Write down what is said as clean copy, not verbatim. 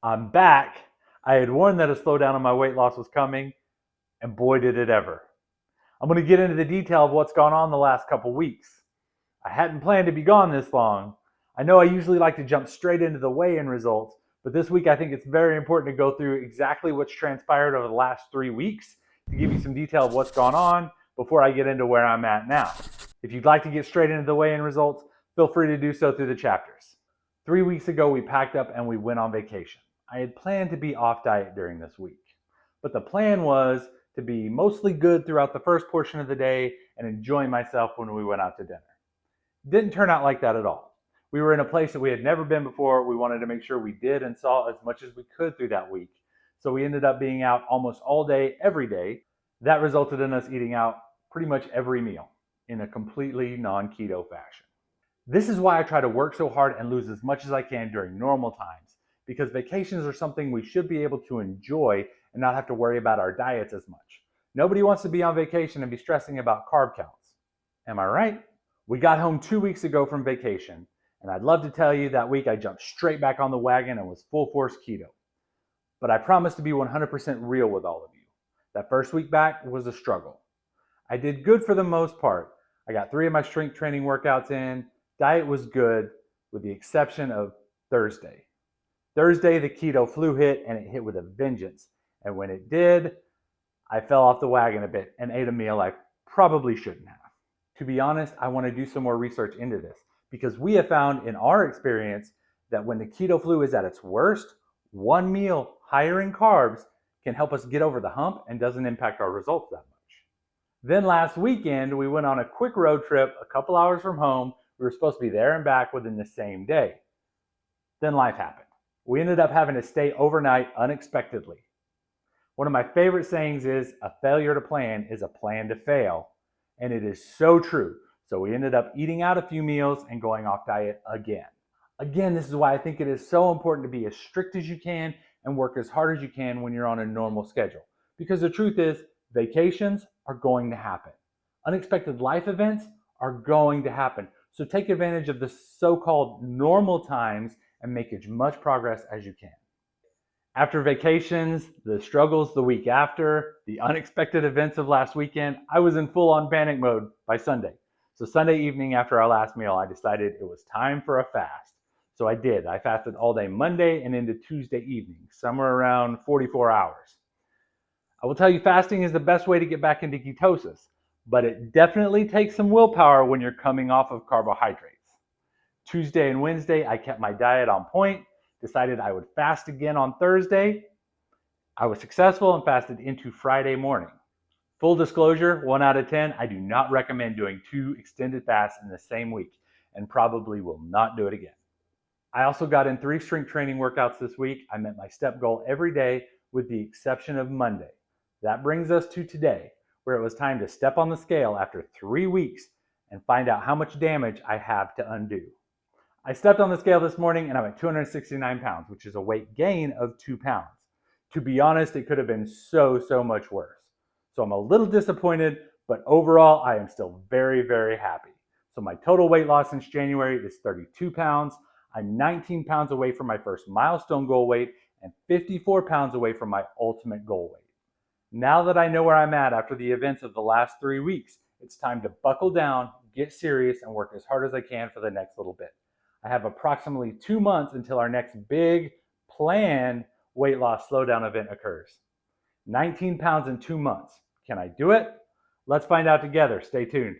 I'm back. I had warned that a slowdown in my weight loss was coming, and boy, did it ever. I'm going to get into the detail of what's gone on the last couple weeks. I hadn't planned to be gone this long. I know I usually like to jump straight into the weigh-in results, but this week I think it's very important to go through exactly what's transpired over the last 3 weeks to give you some detail of what's gone on before I get into where I'm at now. If you'd like to get straight into the weigh-in results, feel free to do so through the chapters. 3 weeks ago, we packed up and we went on vacation. I had planned to be off diet during this week, but the plan was to be mostly good throughout the first portion of the day and enjoy myself when we went out to dinner. Didn't turn out like that at all. We were in a place that we had never been before. We wanted to make sure we did and saw as much as we could through that week. So we ended up being out almost all day, every day. That resulted in us eating out pretty much every meal in a completely non-keto fashion. This is why I try to work so hard and lose as much as I can during normal times, because vacations are something we should be able to enjoy and not have to worry about our diets as much. Nobody wants to be on vacation and be stressing about carb counts. Am I right? We got home 2 weeks ago from vacation, and I'd love to tell you that week I jumped straight back on the wagon and was full force keto. But I promise to be 100% real with all of you. That first week back was a struggle. I did good for the most part. I got 3 of my strength training workouts in. Diet was good, with the exception of Thursday. Thursday, the keto flu hit, and it hit with a vengeance. And when it did, I fell off the wagon a bit and ate a meal I probably shouldn't have. To be honest, I want to do some more research into this because we have found in our experience that when the keto flu is at its worst, one meal higher in carbs can help us get over the hump and doesn't impact our results that much. Then last weekend, we went on a quick road trip a couple hours from home. We were supposed to be there and back within the same day. Then life happened. We ended up having to stay overnight unexpectedly. One of my favorite sayings is, a failure to plan is a plan to fail. And it is so true. So we ended up eating out a few meals and going off diet again. Again, this is why I think it is so important to be as strict as you can and work as hard as you can when you're on a normal schedule. Because the truth is, vacations are going to happen. Unexpected life events are going to happen. So take advantage of the so-called normal times and make as much progress as you can. After vacations, the struggles the week after, the unexpected events of last weekend, I was in full-on panic mode by Sunday. So Sunday evening after our last meal, I decided it was time for a fast. So I did. I fasted all day Monday and into Tuesday evening, somewhere around 44 hours. I will tell you, fasting is the best way to get back into ketosis, but it definitely takes some willpower when you're coming off of carbohydrates. Tuesday and Wednesday, I kept my diet on point, decided I would fast again on Thursday. I was successful and fasted into Friday morning. Full disclosure, 1 out of 10, I do not recommend doing 2 extended fasts in the same week and probably will not do it again. I also got in 3 strength training workouts this week. I met my step goal every day with the exception of Monday. That brings us to today, where it was time to step on the scale after 3 weeks and find out how much damage I have to undo. I stepped on the scale this morning and I'm at 269 pounds, which is a weight gain of 2 pounds. To be honest, it could have been so much worse. So I'm a little disappointed, but overall, I am still very happy. So my total weight loss since January is 32 pounds. I'm 19 pounds away from my first milestone goal weight and 54 pounds away from my ultimate goal weight. Now that I know where I'm at after the events of the last 3 weeks, it's time to buckle down, get serious, and work as hard as I can for the next little bit. I have approximately 2 months until our next big planned weight loss slowdown event occurs. 19 pounds in 2 months. Can I do it? Let's find out together. Stay tuned.